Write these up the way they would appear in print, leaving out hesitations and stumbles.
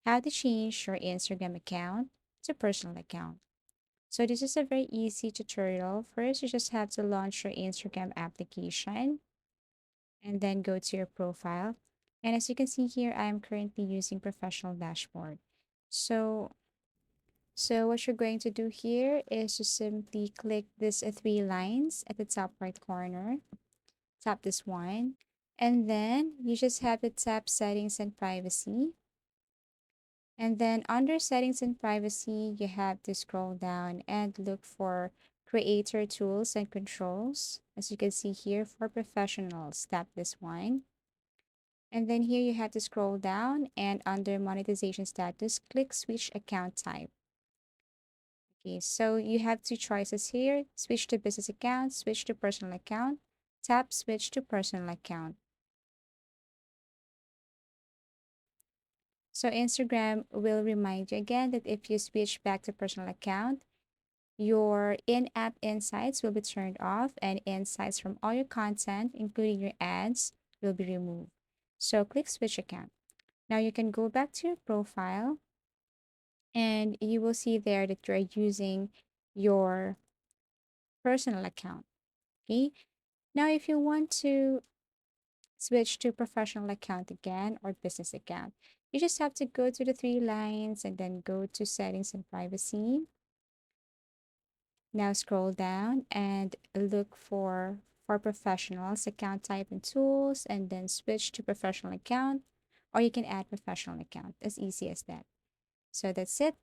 how to change your Instagram account to personal account. So this is a very easy tutorial. First, you just have to launch your Instagram application and then go to your profile. And as you can see here, I am currently using professional dashboard. So, so what you're going to do here is to simply click this three lines at the top right corner. Tap this one. And then you just have to tap settings and privacy. And then under settings and privacy, you have to scroll down and look for creator tools and controls. As you can see here for professionals, tap this one. And then here you have to scroll down and under monetization status, click switch account type. Okay, so you have two choices here, switch to business account, switch to personal account, tap switch to personal account. So Instagram will remind you again that if you switch back to personal account, your in-app insights will be turned off and insights from all your content, including your ads, will be removed. So click switch account. Now you can go back to your profile and you will see there that you're using your personal account. Okay. Now, if you want to switch to professional account again or business account, you just have to go to the three lines and then go to settings and privacy. Now scroll down and look for professionals account type and tools and then switch to professional account, or you can add professional account, as easy as that. So that's it.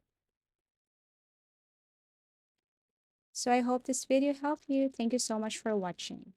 So I hope this video helped you. Thank you so much for watching.